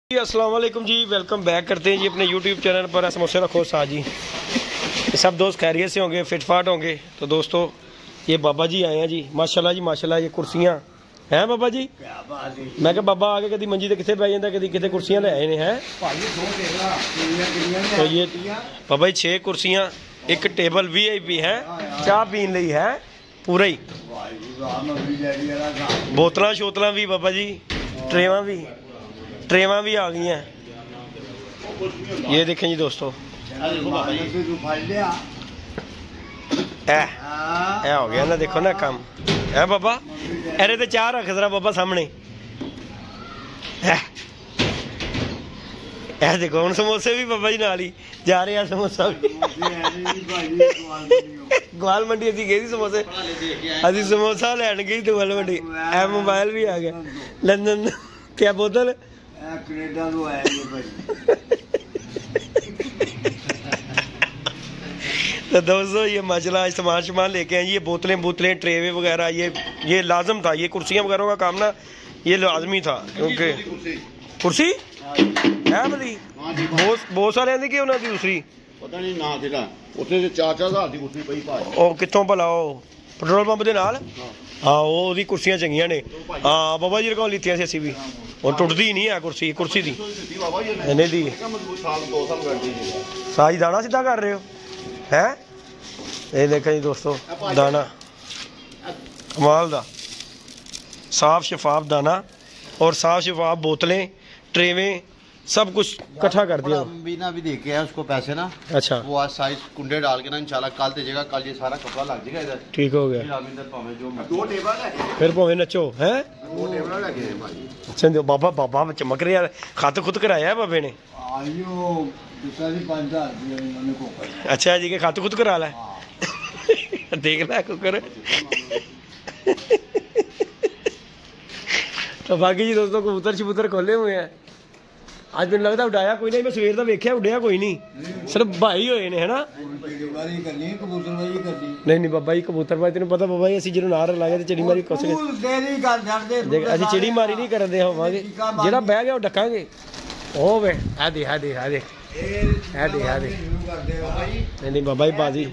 जी अस्सलाम वालेकुम जी, welcome back करते हैं जी अपने YouTube चैनल पर। समोसे रखो साथ जी। सब दोस्त खैरियत से होंगे, फिटफाट होंगे। तो दोस्तों ये बाबा जी आए हैं जी, माशाल्लाह जी माशाल्लाह। ये कुर्सियाँ हैं बाबा जी। मैं क्या बाबा आके कभी मंजी तो कितने बह जाता, कभी कितने कुर्सियाँ ले आए हैं। तो ये बाबा जी 6 कुर्सियाँ, एक टेबल VIP है, चाह पीन ली है पूरा ही, बोतल शोतल भी बाबा जी, ट्रेवा भी आ गई हैं। ये देखें जी दोस्तों, ए हो गया ना, देखो ना काम है बाबा। अरे तो चाह रख जरा बाबा सामने। ए देखो हम समोसे भी बाबा जी नाल ही जा रहे हैं। समोसा भी ग्वाल मंडी अभी गई थी, समोसे अभी समोसा लैन गई थी ग्वाल मंडी। ए मोबाइल भी आ गया लंदन, क्या बोतल कनेडा तो आया तो दोस्तों ये माशाल्लाह आज सामान लेके आए। ये बोतलें ट्रेवे वगैरह, ये लाजम था। ये कुर्सियां वगैरह का काम ना ये लाजमी था, क्योंकि कुर्सी है बड़ी बहुत सारे की उन्होंने दूसरी पता नहीं ना थी ना ਉੱਥੇ 4-4 ਦੀ ਕੁਰਸੀ ਪਈ ਭਾਈ। ਉਹ ਕਿੱਥੋਂ ਭਲਾ ਉਹ ਪੈਟਰੋਲ ਪੰਪ ਦੇ ਨਾਲ। ਹਾਂ ਉਹਦੀ ਕੁਰਸੀਆਂ ਚੰਗੀਆਂ ਨੇ। ਹਾਂ ਬਾਬਾ ਜੀ ਕੋਲ ਲਿੱਤੀਆਂ ਸੀ ਅਸੀਂ ਵੀ। ਉਹ ਟੁੱਟਦੀ ਨਹੀਂ ਹੈ ਕੁਰਸੀ ਦੀ ਇਹਨੇ ਦੀ। ਸਾਜ ਦਾਣਾ ਸਿੱਧਾ ਕਰ ਰਹੇ ਹੋ ਹੈ। ਇਹ ਦੇਖੋ ਜੀ ਦੋਸਤੋ, ਦਾਣਾ ਕਮਾਲ ਦਾ, साफ शफाफ दाना और साफ शफाफ बोतलें ट्रेवें सब कुछ इकट्ठा कर दिया। बीना भी देके है उसको पैसे ना। अच्छा वो आज साइज कुंडे डाल के ना इंशाल्लाह कल दे जाएगा। कल ये सारा कपड़ा लग जाएगा इधर। ठीक हो गया। दो टेबल है फिर भावे नचो है। दो टेबल लगे हैं भाई। अच्छा बाबा चमक रहा है। खत खुद कराया है बाबे ने। अच्छा जी के खत खुद करा ला। देख ला कुकर। तो बाकी जी दोस्तों कबूतर शबूतर खोले हुए हैं। आज मैंने लगता उड़ाया कोई नहीं, मैं सवेर का वेख्या उड़िया कोई नहीं, सिर्फ भाई होए ने है ना। नहीं बाबा जी कबूतरबाजी तेन पता बाबा जी, असं जो नार लागे चिड़ी मारी कुछ असं चिड़ी मारी नहीं करते होवांगे, जो बह गया डकांगे। ओ वे है दे नहीं बाबा जी बाजी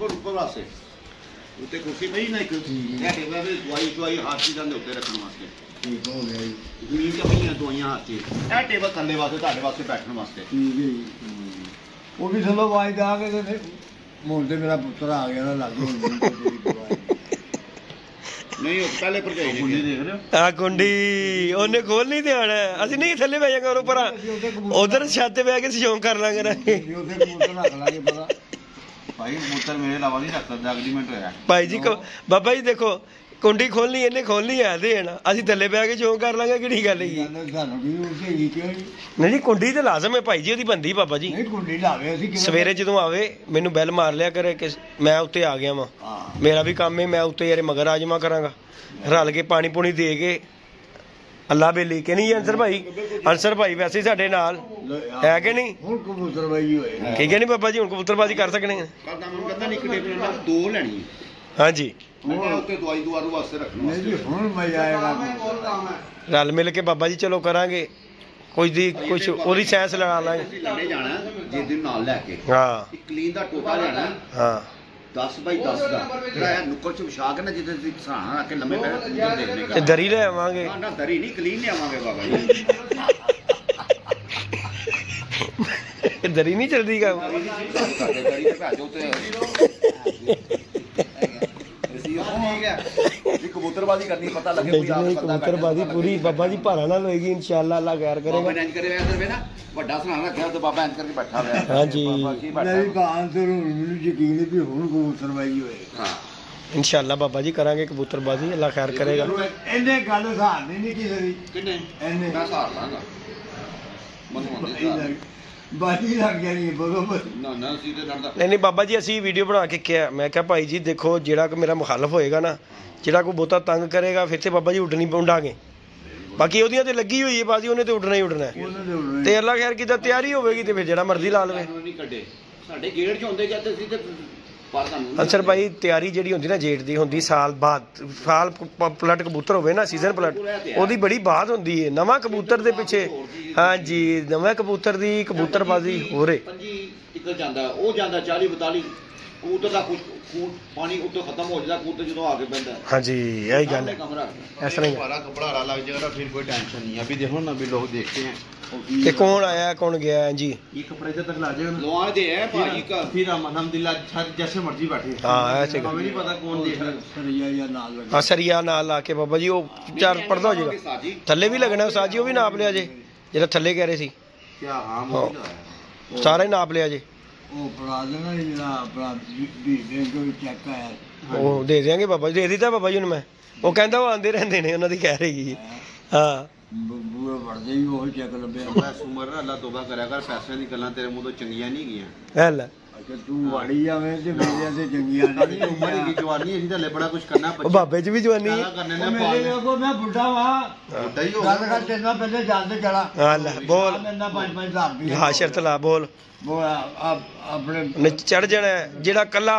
ਉੱਤੇ ਕੁਰਸੀ ਪਈ ਨਾ ਇੱਕ ਟੇਬਲ ਤੇ ਦਵਾਈ ਹਾਥੀ ਜਾਂਦੇ ਉੱਤੇ ਰੱਖਣ ਵਾਸਤੇ। ਠੀਕ ਹੋ ਗਿਆ ਜੀ। ਜ਼ਮੀਨ ਤੇ ਪਈਆਂ ਦਵਾਈਆਂ ਹਾਥੀ। ਇਹ ਟੇਬਲ ਥੱਲੇ ਵਾਸਤੇ ਤੁਹਾਡੇ ਵਾਸਤੇ ਬੈਠਣ ਵਾਸਤੇ। ਠੀਕ ਹੈ ਜੀ। ਉਹ ਵੀ ਥੱਲੋਂ ਆਵਾਜ਼ ਆ ਕੇ ਤੇ ਮੋਲ ਤੇ ਮੇਰਾ ਪੁੱਤਰ ਆ ਗਿਆ ਨਾ ਲੱਗ ਨਹੀਂ ਉਹ ਪਹਿਲੇ ਭਰਜਾਈ ਨੇ ਕੁੰਡੀ ਦੇਖ ਲਿਓ। ਆ ਕੁੰਡੀ ਉਹਨੇ ਖੋਲ ਨਹੀਂ ਦੇਣਾ, ਅਸੀਂ ਨਹੀਂ ਥੱਲੇ ਬਹਿ ਜਾਗਾ ਉੱਪਰ, ਉਧਰ ਛੱਤ ਤੇ ਬਹਿ ਕੇ ਸਿਉਂ ਕਰ ਲਾਂਗੇ ਨਾ। भाई कबूतर मेरे अलावा नहीं रख सकता, एग्रीमेंट होया भाई जी। बाबा जी देखो कुंडी खोलनी इन्हें खोलनी है देना, असं थले बह के शौक कर लांगे। कि गल नहीं जी कुंडी तो लाजम है भाई जी, ओदी बनदी बाबा जी। सवेरे जो आवे मैनू बैल मार लिया करे कि मैं उत्ते आ गया वा, मेरा भी काम है, मैं उत्ते यार मगर आ जावा करांगा। रल के पानी पुनी दे के अल्लाह बेली के नहीं अंसर भाई वैसे ही साडे नाल है कि नहीं। ठीक है नहीं बाबा जी, हुण कबूतरबाजी कर सकने हैं। हाँ जी रल मिल के बाबा जी चलो करांगे, कुछ ओदी सैंस लड़ा लांगे। हाँ 10 बाई 10 का नुक्कड़ च विछा के ना जिथे सराहना रख के लम्बे देखने का दरी ले आवांगे ना। दरी नहीं क्लीन ले आवांगे बाबा जी। दरी नहीं चलती का कबूतरबाजी करनी पता लगे। कबूतरबाजी पूरी बाबा जी भारा नाल होएगी इंशाअल्लाह, अल्लाह खैर करेगा। ਵੱਡਾ ਸਰਾਣਾ ਰੱਖਿਆ ਤੇ ਬਾਬਾ ਇੰਜ ਕਰਕੇ ਬੈਠਾ ਹੋਇਆ। हाँ जी यकीन है भी हुण कबूतरबाजी होए। हाँ इंशाअल्लाह बाबा जी करांगे कबूतरबाजी, अल्लाह खैर करेगा। ਇਹਨੇ ਗੱਲ ਸਹਾਰਨੀ ਨਹੀਂ ਕਿਸੇ ਦੀ। ਕਿੰਨੇ ਇਹਨੇ ਮੈਂ ਸਹਾਰ ਲਾਂਗਾ ਬਾਜੀ ਲੱਗ ਜਾਣੀ ਬਰੋਬਰ। ਨਾ ਸੀ ਤੇ ਲੜਦਾ नहीं बाबा जी असी वीडियो बना के क्या मैं क्या भाई जी देखो ਜਿਹੜਾ को मेरा मुखालफ होएगा ना, ਜਿਹੜਾ कोई बहुता तंग करेगा फिर तो बाबा जी उठनी उडांगे। बाकी ਉਹਦੀਆਂ ਤੇ ਲੱਗੀ ਹੋਈ ਹੈ ਬਾਜੀ, ਉਹਨੇ ਤੇ ਉੱਡਣਾ ਹੀ ਉੱਡਣਾ ਹੈ। ਤੇ ਅੱਲਾ ਖੈਰ ਕੀਤਾ ਤਿਆਰੀ ਹੋਵੇਗੀ ਤੇ ਫਿਰ ਜਿਹੜਾ ਮਰਜ਼ੀ ਲਾ ਲਵੇ। ਨਹੀਂ ਕੱਢੇ ਸਾਡੇ ਗੇਟ 'ਚ ਹੁੰਦੇ ਜਾਂਦੇ ਸੀ ਤੇ ਪਰ ਤੁਹਾਨੂੰ ਅੰਸਰ ਭਾਈ ਤਿਆਰੀ ਜਿਹੜੀ ਹੁੰਦੀ ਨਾ ਜੇਠ ਦੀ ਹੁੰਦੀ ਸਾਲ ਬਾਅਦ, ਸਾਲ ਪਲਟ ਕਬੂਤਰ ਹੋਵੇ ਨਾ ਸੀਜ਼ਨ ਪਲਟ, ਉਹਦੀ ਬੜੀ ਬਾਤ ਹੁੰਦੀ ਹੈ ਨਵਾਂ ਕਬੂਤਰ ਦੇ ਪਿੱਛੇ। ਹਾਂਜੀ ਨਵੇਂ ਕਬੂਤਰ ਦੀ ਕਬੂਤਰਬਾਜ਼ੀ ਹੋ ਰਹੇ 25 ਨਿਕਲ ਜਾਂਦਾ, ਉਹ ਜਾਂਦਾ 40 42 ਕਬੂਤਰ ਦਾ ਪਾਣੀ ਉੱਤੋਂ ਖਤਮ ਹੋ ਜਾਂਦਾ, ਕਬੂਤਰ ਜਦੋਂ ਆ ਕੇ ਪੈਂਦਾ। ਹਾਂਜੀ ਇਹੀ ਗੱਲ ਹੈ, ਕਮਰਾ ਇਸ ਤਰ੍ਹਾਂ ਹੀ। हमारा कपड़ा लग जाएगा फिर कोई टेंशन नहीं। अभी देखो ना, अभी लोग देखते हैं ਤੇ ਕੌਣ ਆਇਆ ਕੌਣ ਗਿਆ ਜੀ? ये कपड़े से तक ला जाएगा ना। लोहा दे है भाई का। फिर हम अलहमदिल्ला जैसे मर्जी बैठे, ਹਾਂ ਐਸੇ हमें नहीं पता कौन देख रहा है। ਸਰੀਆ ਜਾਂ ਨਾਲ ਲੱਗਾ ਹਾਂ ਸਰੀਆ ਨਾਲ ਲਾ ਕੇ ਬਾਬਾ ਜੀ ਉਹ ਚਾਰ ਪਰਦਾ ਹੋ ਜਾਏਗਾ। साजी ਥੱਲੇ ਵੀ ਲੱਗਣਾ ਉਸਤਾਦ ਜੀ, ਉਹ ਵੀ ਨਾਪ ਲਿਆ ਜੇ ਜਿਹੜਾ ਥੱਲੇ ਕਹਿ ਰਹੇ ਸੀ, क्या हाँ हाँ। मोदी लाया। ਸਾਰਾ ਹੀ ਨਾਪ ਲਿਆ ਜੇ। ਉਹ ਫੜਾ ਦੇਣਾ ਜਿਹੜਾ ਆਪਣਾ ਵੀ ਬੈਂਕ ਵਿੱਚ ਚੈੱਕ ਆਇਆ ਉਹ ਦੇ ਦਿਆਂਗੇ ਬਾਬਾ ਜੀ, ਦੇ ਦਿੱਤਾ ਬਾਬਾ ਜੀ ਨੂੰ ਮੈਂ। ਉਹ ਕਹਿੰਦਾ ਉਹ ਆਂਦੇ ਰਹਿੰਦੇ ਨੇ, ਉਹਨਾਂ ਦੀ ਕਹਿ ਰਹੀ ਹਾਂ। ਬੂਏ ਵੜਦੇ ਹੀ ਉਹ ਚੈੱਕ ਲੱਭਿਆ। बस उम्र ना अल्लाह तौबा करा कर, पैसे निकलना तेरे मुंह तो चंगियां नहीं गईਆਂ। ਹੈ ਲੈ ਅੱਛਾ ਤੂੰ ਵਾੜੀ ਜਾਵੇਂ ਤੇ ਮੇਰੇ ਤੇ ਚੰਗੀਆਂ अभी उम्र की जवानी है, इधर बड़ा कुछ करना ਉਹ ਬਾਬੇ 'ਚ ਵੀ ਜਵਾਨੀ ਹੈ। करने ਉਹ ने ਮੇਰੇ ਕੋਲ ਮੈਂ ਬੁੱਢਾ ਵਾਂ, बुढ़ा ही हो ਗੱਲ ਕਰ ਤੇਨਾਂ ਪਹਿਲੇ ਜਲਦ ਚਲਾ ਹਾਂ ਲੈ ਬੋਲ, ਮੈਨਾਂ 5-5 ਹਜ਼ਾਰ ਹਾਂ ਸ਼ਰਤ ਲਾ ਬੋਲ। ਉਹ ਆਪਣੇ ਚੜ ਜਾਣਾ ਹੈ। ਜਿਹੜਾ ਕੱਲਾ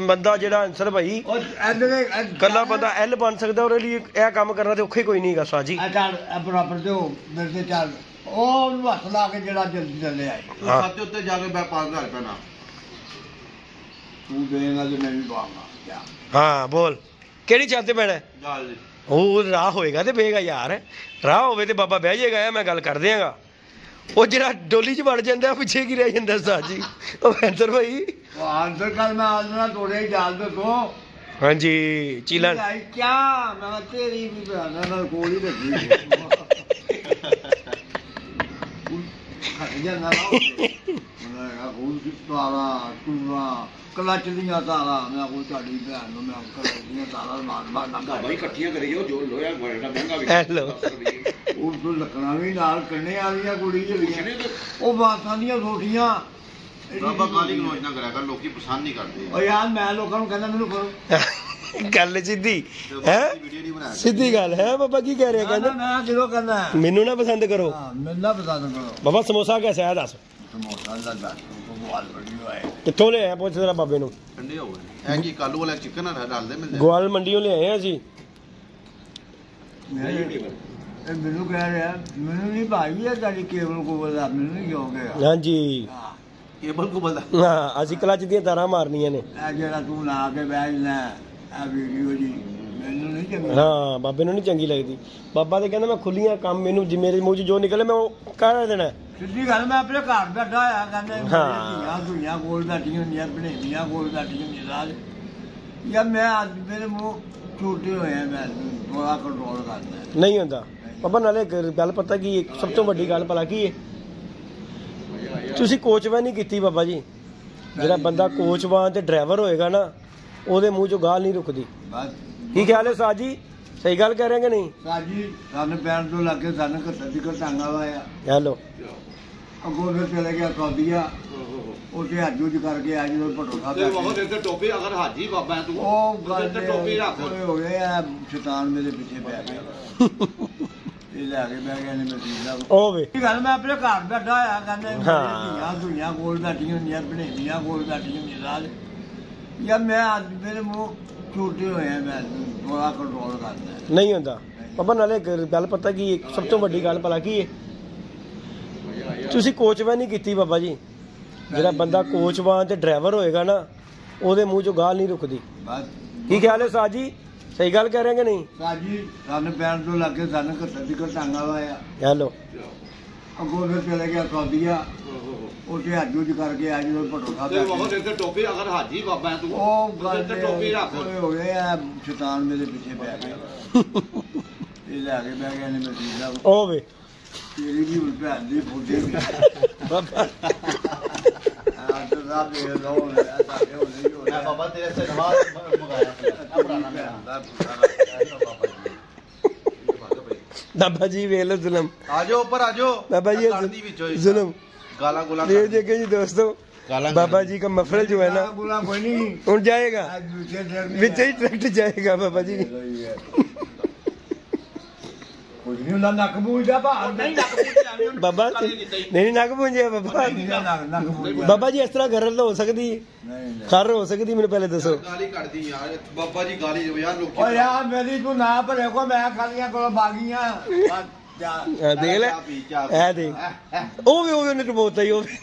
ਬੰਦਾ ਜਿਹੜਾ ਅੰਸਰ ਭਾਈ ਉਹ ਐਨੇ ਕੱਲਾ ਬੰਦਾ ਐਲ ਬਣ ਸਕਦਾ, ਉਹਦੇ ਲਈ ਇਹ ਕੰਮ ਕਰਨਾ ਤੇ ਔਖਾ ਹੀ ਕੋਈ ਨਹੀਂ ਹੈਗਾ ਸਾਜੀ। ਚੱਲ ਬਰਾਬਰ ਤੇ ਉਹ ਮੇਰੇ ਤੇ ਚੱਲ ਉਹ ਉਹਨੂੰ ਹੱਥ ਲਾ ਕੇ ਜਿਹੜਾ ਜਲਦੀ ਚੱਲੇ ਆਏ हाँ। खाते उत्ते जाके 5,000 रुपया ना ਤੂੰ ਦੇਗਾ ਤੇ ਮੈਂ ਵੀ ਪਾਵਾਂਗਾ ਕਿਆ ਹਾਂ ਬੋਲ ਕਿਹੜੀ ਛੱਤ ਤੇ ਬਹਿਣਾ ਹੈ? गाल ਉਹ ਰਾਹ ਹੋਏਗਾ ਤੇ ਬੇਗਾ ਯਾਰ, ਰਾਹ ਹੋਵੇ ਤੇ ਬਾਬਾ ਬਹਿ ਜਾਏਗਾ, ਮੈਂ ਗੱਲ ਕਰ ਦਿਆਂਗਾ। ਉਹ ਜਿਹੜਾ ਡੋਲੀ 'ਚ ਵੜ ਜਾਂਦਾ ਪਿੱਛੇ ਕੀ ਰਹਿ ਜਾਂਦਾ ਸਾਜੀ। ਉਹ ਅੰਸਰ ਭਾਈ ਉਹ ਆਂਸਰ ਕੱਲ ਮੈਂ ਆਜਣਾ ਤੋੜੇ ਹੀ ਜਾਲ ਦੇ ਤੋਂ ਹਾਂਜੀ ਚੀਲਨ ਕਿਆ ਮੈਂ ਕਿਹਾ ਤੇਰੀ ਵੀ ਭੈਣਾ ਨਾਲ ਕੋਲ ਹੀ ਰੱਖੀ ਖੜ ਜਾਂਦਾ ਨਾ ਮੈਂ ਕਿਹਾ ਕੋਲ ਤਾਰਾ ਤੂਰਾ ਕਲਚ ਦੀਆਂ ਤਾਰਾ ਮੈਂ ਕੋਲ ਤੁਹਾਡੀ ਭੈਣ ਨੂੰ ਮੈਂ ਕਲਚ ਦੀਆਂ ਤਾਰਾ ਮਾਰ ਨਾ भाई इकट्ठियां करी जो लोया बड़ा महंगा ਹੈਲੋ ਉਹ ਤੋਂ ਲੱਕੜਾਂ ਵੀ ਨਾਲ ਕੰਨੇ ਵਾਲੀਆਂ ਕੁੜੀ ਜਿਹੜੀਆਂ ਉਹ ਬਾਤਾਂ ਦੀਆਂ ਰੋਟੀਆਂ बाबा गाली गलौज ना करा कर, लोग पसंद नहीं करते। ਉਹ ਯਾਰ ਮੈਂ ਲੋਕਾਂ ਨੂੰ ਕਹਿੰਦਾ ਮੈਨੂੰ ਕਰੋ ਗੱਲ ਸਿੱਧੀ ਹੈ, वीडियो नहीं बनाया ਸਿੱਧੀ ਗੱਲ ਹੈ। ਬਾਬਾ ਕੀ ਕਹਿ ਰਿਹਾ? ਕਹਿੰਦਾ ਮੈਂ ਜਦੋਂ ਕਹਿੰਦਾ ਮੈਨੂੰ ਨਾ ਪਸੰਦ ਕਰੋ। ਹਾਂ ਮੈਨੂੰ ਨਾ ਪਸੰਦ ਕਰੋ ਬਾਬਾ ਸਮੋਸਾ ਕੈਸਾ ਹੈ ਦੱਸ, ਸਮੋਸਾ ਦਾ ਦੱਸ ਉਹ ਬਹੁਤ ਬੜੀ ਹੋਇਆ ਕਿੱਥੋਂ ਲਿਆਇਆ? ਪੁੱਛ ਜਰਾ ਬਾਬੇ ਨੂੰ। ठंडे हो गए है कि कालू वाला चिकन डाल दे मिल ਗੋਆਲ ਮੰਡੀੋਂ ਲਿਆਏ ਅਸੀਂ। ਇਹ ਮੈਨੂੰ ਕਹਿ ਰਿਹਾ ਮੈਨੂੰ ਨਹੀਂ ਭਾਈ ਇਹ ਤੁਹਾਡੀ ਕੇਬਲ ਕੋਬਲ ਦਾ ਮੈਨੂੰ ਨਹੀਂ ਹੋ ਗਿਆ ਹਾਂਜੀ ਹਾਂ केबल को बोलता ਹਾਂ ਅਸੀਂ ਕਲਚ ਦੀਆਂ ਤਾਰਾਂ ਮਾਰਨੀਆਂ ਨੇ। ਇਹ ਜਿਹੜਾ ਤੂੰ ਲਾ ਕੇ ਬੈਠ ਲੈ ਇਹ ਵੀਡੀਓ ਜੀ ਮੈਨੂੰ ਨਹੀਂ ਚੰਗੀ ਹਾਂ ਬਾਬੇ ਨੂੰ ਨਹੀਂ ਚੰਗੀ ਲੱਗਦੀ। ਬਾਬਾ ਤੇ ਕਹਿੰਦਾ ਮੈਂ ਖੁੱਲੀਆਂ ਕੰਮ ਮੈਨੂੰ ਮੇਰੇ ਮੂੰਹ 'ਚ ਜੋ ਨਿਕਲੇ ਮੈਂ ਉਹ ਕਹਿ ਦੇਣਾ। ਸਿੱਧੀ ਗੱਲ ਮੈਂ ਆਪਣੇ ਘਰ ਬੈਠਾ ਹੋਇਆ ਕਹਿੰਦੇ ਹਾਂ। ਧੀਆਂ ਧੂਈਆਂ ਕੋਲ ਬੈਠੀਆਂ ਹੁੰਦੀਆਂ ਭਣੇਵੀਆਂ ਕੋਲ ਬੈਠੀਆਂ ਹੁੰਦੀਆਂ ਰਾਜ ਯਾਰ ਮੈਂ ਅੱਜ ਮੇਰੇ ਮੂੰਹ ਛੋਟੇ ਹੋਏ ਆ, ਮੈਂ ਥੋੜਾ ਕੰਟਰੋਲ ਕਰਦਾ ਨਹੀਂ ਹੁੰਦਾ ਬਾਬਾ। ਨਾਲੇ ਇੱਕ ਗੱਲ ਪਤਾ ਕੀ ਹੈ, ਸਭ ਤੋਂ ਵੱਡੀ ਗੱਲ ਭਲਾ ਕੀ ਹੈ, ਤੁਸੀਂ ਕੋਚਵਾਨ ਨਹੀਂ ਕੀਤੀ ਬਾਬਾ ਜੀ। ਜਿਹੜਾ ਬੰਦਾ ਕੋਚਵਾਨ ਤੇ ਡਰਾਈਵਰ ਹੋਏਗਾ ਨਾ, ਉਹਦੇ ਮੂੰਹ 'ਚੋਂ ਗਾਲ ਨਹੀਂ ਰੁਕਦੀ। ਬਸ ਕੀ ਖਿਆਲ ਹੈ ਸਾਜ ਜੀ, ਸਹੀ ਗੱਲ ਕਹਿ ਰਹੇ ਕਿ ਨਹੀਂ? ਸਾਜੀ ਸਾਨੂੰ ਪੈਣ ਤੋਂ ਲੱਗੇ ਸਾਨੂੰ ਘੱਟਾ ਦੀ ਘਟਾਂਗਾ ਵਾਇਆ ਹੈਲੋ ਅੱਗੋਂ ਫਿਰ ਚਲੇ ਗਿਆ ਸੌਦੀਆ ਉੱਥੇ ਹੱਜ ਹੁੱਜ ਕਰਕੇ ਆ ਜਦੋਂ ਭਟੋ ਤੇ ਸਾਹਿਬ ਬਹੁਤ ਇੱਥੇ ਟੋਪੀ ਅਗਰ ਹਾਜੀ ਬਾਬਾ ਹੈ ਤੂੰ ਉਹ ਗੱਲ ਤੇ ਟੋਪੀ ਰੱਖ ਹੋਏ ਹੋਏ ਆ ਸ਼ੈਤਾਨ ਮੇਰੇ ਪਿੱਛੇ ਪੈ ਗਿਆ ਇਹ ਲੈ ਕੇ ਬਹਿ ਗਿਆ ਨੇ ਮਸੀਹ ਦਾ ਓਵੇ ਇਹ ਗੱਲ ਮੈਂ ਆਪਣੇ ਘਰ ਬੈਠਾ ਹੋਇਆ ਕਹਿੰਦੇ ਹਾਂ। ਧੀਆਂ ਧੂਈਆਂ ਕੋਲ ਬੈਠੀਆਂ ਹੁੰਦੀਆਂ ਭਣੇਵੀਆਂ ਕੋਲ ਬੈਠੀਆਂ ਹੁੰਦੀਆਂ ਰਾਜ ਯਾਰ ਮੈਂ ਅੱਜ ਮੇਰੇ ਮੂੰਹ ਛੋਟੇ ਹੋਏ ਆ, ਮੈਂ ਥੋੜਾ ਕੰਟਰੋਲ ਕਰਦਾ ਨਹੀਂ ਹੁੰਦਾ ਬਾਬਾ। ਨਾਲੇ ਇੱਕ ਗੱਲ ਪਤਾ ਕੀ ਹੈ, ਸਭ ਤੋਂ ਵੱਡੀ ਗੱਲ ਭਲਾ ਕੀ ਹੈ, ਤੁਸੀਂ ਕੋਚਵਾਨ ਨਹੀਂ ਕੀਤੀ ਬਾਬਾ ਜੀ। ਜਿਹੜਾ ਬੰਦਾ ਕੋਚਵਾਨ ਤੇ ਡਰਾਈਵਰ ਹੋਏਗਾ ਨਾ, ਉਹਦੇ ਮੂੰਹ 'ਚੋਂ ਗਾਲ ਨਹੀਂ ਰੁਕਦੀ। ਬਸ ਕੀ ਖਿਆਲ ਹੈ ਸਾਜ ਜੀ, ਸਹੀ ਗੱਲ ਕਹਿ ਰਹੇ ਕਿ ਨਹੀਂ? ਸਾਜੀ ਸਾਨੂੰ ਪੈਣ ਤੋਂ ਲੱਗੇ ਸਾਨੂੰ ਘੱਟਾ ਦੀ ਘਟਾਂਗਾ ਵਾਇਆ ਹੈਲੋ ਅੱਗੋਂ ਫਿਰ ਚਲੇ ਗਿਆ ਸੌਦੀਆ ਉੱਥੇ ਹੱਜ ਹੁੱਜ ਕਰਕੇ ਆ ਜਦੋਂ ਭਟੋ ਤੇ ਸਾਹਿਬ ਬਹੁਤ ਇੱਥੇ ਟੋਪੀ ਅਗਰ ਹਾਜੀ ਬਾਬਾ ਹੈ ਤੂੰ ਉਹ ਗੱਲ ਤੇ ਟੋਪੀ ਰੱਖ ਹੋਏ ਹੋਏ ਆ ਸ਼ੈਤਾਨ ਮੇਰੇ ਪਿੱਛੇ ਪੈ ਗਿਆ ਇਹ ਲੈ ਕੇ ਬਹਿ ਗਿਆ ਨੇ ਮਸੀਹ ਦਾ ਓਵੇ ਤੇਰੀ ਵੀ ਭੈਣ ਦੀ ਫੋਟੇ ਵੀ ਬਾਬਾ ਅੱਜ ਰਾਤ ਦੇ ਲੋ ਨੇ ਸਾਡੇ ਹੋ ਨਹੀਂ ਹੋ मैं बाबा तेरे से नवाज मंगाया था पुराना मेरा ਬਾਬਾ ਜੀ ਵੇਖ ਲਓ ਜ਼ੁਲਮ। आ जाओ ऊपर आ जाओ बाबा जी गाली भी जो जुल्म गाला गुला ये देखे जी दोस्तों, बाबा जी का मफरल जो है ना बुला कोई नहीं उड़ जाएगा, आज दूसरे ट्रक में विच ही ट्रैक्टर जाएगा बाबा जी। ਕੁਝ ਨਹੀਂ ਹੁੰਦਾ ਨੱਕ ਪੂੰਝਦਾ ਭਾਰ ਨਹੀਂ ਨੱਕ ਪੂੰਝੇ ਐਵੇਂ ਉਹਨੂੰ ਬਾਬਾ ਗੱਲ ਨਹੀਂ ਕੀਤਾ ਜੀ। ਨਹੀਂ ਨੱਕ ਪੁੰਜਿਆ ਬਾਬਾ ਨੱਕ ਪੂੰਝਦਾ ਬਾਬਾ ਜੀ ਇਸ ਤਰ੍ਹਾਂ ਗਰਲ ਹੋ ਸਕਦੀ ਨਹੀਂ ਖਰ ਹੋ ਸਕਦੀ ਮੈਨੂੰ ਪਹਿਲੇ ਦੱਸੋ ਗਾਲੀ ਕੱਢਦੀ ਯਾਰ ਬਾਬਾ ਜੀ ਗਾਲੀ ਯਾਰ ਲੋਕੀ ਓ ਯਾਰ ਮੇਰੀ ਤੂੰ ਨਾ ਭਰੇ ਕੋ ਮੈਂ ਖਾਲੀਆਂ ਕੋਲ ਬਾਗੀਆਂ ਇਹ ਦੇਖ ਲੈ ਇਹ ਦੇਖ ਉਹ ਵੀ ਉਹਨੇ ਟਬੋਤਾ ਹੀ ਉਹ ਵੀ।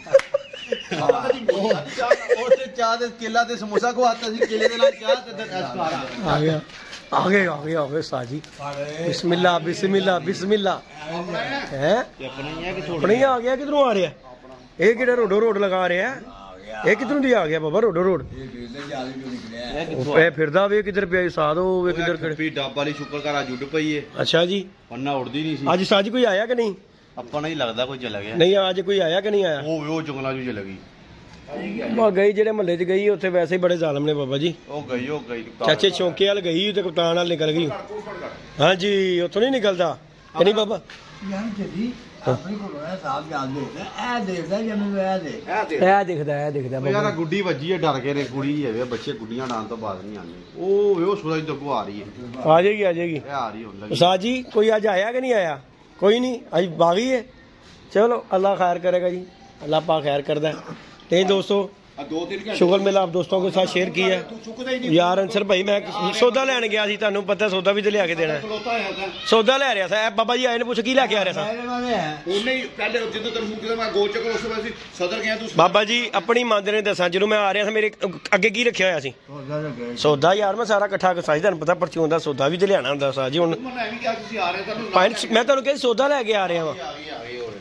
ਉਹਦੇ ਚਾਹ ਦੇ ਕੇਲਾ ਤੇ ਸਮੋਸਾ ਖਵਾਤਾ ਸੀ ਕੇਲੇ ਦੇ ਨਾਲ ਚਾਹ ਤੇ ਐਸਕਾਰ ਆ ਗਿਆ ਆ ਗਏ ਸਾਜੀ ਬਿਸਮਿल्लाह ਬਿਸਮਿल्लाह ਬਿਸਮਿल्लाह ਹੈ ਆਪਣਾ ਹੀ ਆ ਗਿਆ ਕਿਧਰੋਂ ਆ ਰਿਹਾ ਇਹ ਕਿਹੜਾ ਰੋਡੋ ਰੋਡ ਲਗਾ ਰਿਹਾ ਇਹ ਕਿਧਰੋਂ ਦੀ ਆ ਗਿਆ ਬਾਬਾ ਰੋਡੋ ਰੋਡ ਇਹ ਫਿਰਦਾ ਵੇ ਕਿਧਰ ਪਿਆ ਸਾਧ ਉਹ ਵੇ ਕਿਧਰ ਖੜੇ ਵੀ ਡੱਬ ਵਾਲੀ ਸ਼ੁਕਰ ਕਰ ਅੱਜ ਉੱਡ ਪਈ ਏ ਅੱਛਾ ਜੀ ਪੰਨਾ ਉੜਦੀ ਨਹੀਂ ਸੀ ਅੱਜ ਸਾਜੀ ਕੋਈ ਆਇਆ ਕਿ ਨਹੀਂ ਆਪਾਂ ਨੂੰ ਹੀ ਲੱਗਦਾ ਕੋਈ ਚਲਾ ਗਿਆ ਨਹੀਂ ਅੱਜ ਕੋਈ ਆਇਆ ਕਿ ਨਹੀਂ ਆਇਆ ਉਹ ਜੰਗਲਾਂ 'ਚ ਚਲ ਗਈ ਬਾ ਗਈ ਜਿਹੜੇ ਮਹੱਲੇ 'ਚ ਗਈ ਉੱਥੇ ਵੈਸੇ ਹੀ ਬੜੇ ਜ਼ਾਲਮ ਨੇ ਬਾਬਾ ਜੀ ਉਹ ਗਈ ਚਾਚੇ ਚੌਂਕੇ ਵਾਲ ਗਈ ਤੇ ਕਪਤਾਨ ਨਾਲ ਨਿਕਲ ਗਈ ਹਾਂਜੀ ਉੱਥੋਂ ਨਹੀਂ ਨਿਕਲਦਾ ਕਿ ਨਹੀਂ ਬਾਬਾ ਯਾਰ ਜਦੀ ਆਪਣੀ ਕੋਲ ਹੈ ਸਾਹਿਬ ਯਾਦ ਦੇਖਦਾ ਇਹ ਦੇਖਦਾ ਜਿਵੇਂ ਇਹ ਦੇਖ ਇਹ ਦਿਖਦਾ ਉਹ ਯਾਰ ਗੁੱਡੀ ਵੱਜੀ ਏ ਡਰ ਕੇ ਨੇ ਕੁੜੀ ਹੈ ਬੱਚੇ ਗੁੱਡੀਆਂ ਡਾਣ ਤੋਂ ਬਾਅਦ ਨਹੀਂ ਆਉਂਦੇ ਉਹ ਸੂਰਜ ਤੋਂ ਆ ਰਹੀ ਹੈ ਆ ਜਾਏਗੀ ਇਹ ਆ ਰਹੀ ਹੁੰਦਾ ਉਸਤਾਦ ਜੀ ਕੋਈ ਅੱਜ ਆਇਆ ਕਿ नहीं आया कोई नहीं आज बागी है चलो अल्लाह खैर करेगा जी अल्लाह पाक खैर करता है नहीं दोस्तों दो तीन घंटे शुगर मेला आप दोस्तों के साथ शेयर किया तू चुकदा ही नहीं यार अंसर भाई मैं सौदा लैन गया ਸੀ ਤੁਹਾਨੂੰ ਪਤਾ ਸੌਦਾ ਵੀ ਤੇ ਲਿਆ ਕੇ ਦੇਣਾ ਖਲੋਤਾ ਹੋਇਆ था ਸੌਦਾ ਲੈ ਰਿਹਾ ਸੀ ਬਾਬਾ ਜੀ ਆਏ ਨੇ ਪੁੱਛ ਕੀ ਲੈ ਕੇ ਆ ਰਿਹਾ ਸੀ ਇਹਦੇ ਵਾਲੇ ਹੈ ਉਹਨੇ ਹੀ ਪਹਿਲੇ ਜਦੋਂ ਤੈਨੂੰ ਫੋਨ ਕੀਤਾ ਮੈਂ ਗੋਲ ਚੱਕਰ ਉਸ ਤੋਂ ਬਾਅਦ ਸਦਰ ਗਿਆ ਤੂੰ ਬਾਬਾ ਜੀ ਆਪਣੀ ਮੰਦ ਨੇ ਦੱਸਾਂ ਜਦੋਂ ਮੈਂ ਆ ਰਿਹਾ ਸੀ ਮੇਰੇ ਅੱਗੇ ਕੀ ਰੱਖਿਆ ਹੋਇਆ ਸੀ ਉਹਦਾ ਲੱਗੇ ਸੌਦਾ ਯਾਰ ਮੈਂ ਸਾਰਾ ਇਕੱਠਾ ਸਾਜ ਤੁਹਾਨੂੰ ਪਤਾ ਪਰਚੂਨ ਦਾ ਸੌਦਾ ਵੀ ਤੇ ਲਿਆਣਾ ਹੁੰਦਾ ਸਾਜ ਜੀ ਹੁਣ ਮੈਂ ਐਵੇਂ ਕਿਹਾ ਤੁਸੀਂ ਆ ਰਹੇ ਤੁਹਾਨੂੰ ਪਾਇੰਟ ਮੈਂ ਤੁਹਾਨੂੰ ਕਿਹਾ ਸੌਦਾ ਲੈ ਕੇ ਆ ਰਿਹਾ ਵਾਂ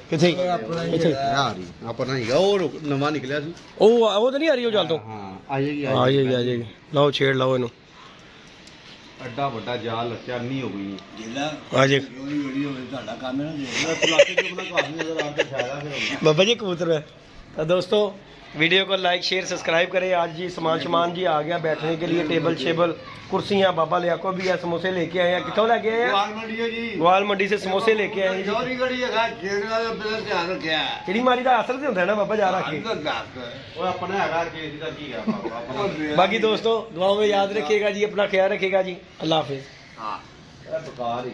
ਕਿੱਥੇ ਕਿੱਥੇ ਆ ਰਹੀ ਆਪਣਾ ਹੀਗਾ ਉਹ ਨਵਾਂ ਨਿਕਲਿਆ ਸੀ ਉਹ ਤਾਂ ਨਹੀਂ ਆ ਰਹੀ ਉਹ ਜਲ ਤੋਂ ਹਾਂ ਆ ਜਾਏਗੀ ਆ ਜਾਏਗੀ ਲਓ ਛੇੜ ਲਓ ਇਹਨੂੰ ਅੱਡਾ ਵੱਡਾ ਜਾਲ ਲੱਚਾ ਨਹੀਂ ਹੋ ਗਈ ਜਿੱਲਾ ਆ ਜੇ ਹੌਲੀ ਹੌਲੀ ਹੋਵੇ ਤੁਹਾਡਾ ਕੰਮ ਹੈ ਨਾ ਦੇਖਦਾ ਪਲਾਸਟਿਕ ਦੇ ਬਣਾ ਕਾਫੀ ਨਜ਼ਰ ਆਉਂਦਾ ਫਾਇਦਾ ਫਿਰ बाबा जी कबूतर है तो दोस्तों वीडियो को लाइक शेयर सब्सक्राइब करें आज जी सामान जी आ गया बैठने के लिए टेबल शेबल कुर्सियाँ बाबा लियाको भी है समोसे लेके आए हैं कितों लेके आए हैं ਗਵਾਲ ਮੰਡੀ ਹੈ ਜੀ ग्वाल मंडी से समोसे लेके आए हैं जी ਚੌਰੀ ਗੜੀ ਹੈਗਾ ਜਿਹੜਾ ਦਾ ਬਿਲਰ ਧਿਆਨ ਰੱਖਿਆ ਕਿਹੜੀ ਮਾਰੀ ਦਾ ਅਸਰ ਤੇ ਹੁੰਦਾ ਹੈ ਨਾ ਬਾਬਾ ਜਾ ਰੱਖੇ ਉਹ ਆਪਣਾ ਹੈਗਾ ਕੇਸ ਦਾ ਕੀ ਆ ਆਪਣਾ बाकी दोस्तों दुआओं में याद रखिएगा जी अपना ख्याल रखिएगा जी अल्लाह हाफिज ਹਾਂ ਇਹ ਬਕਾਰ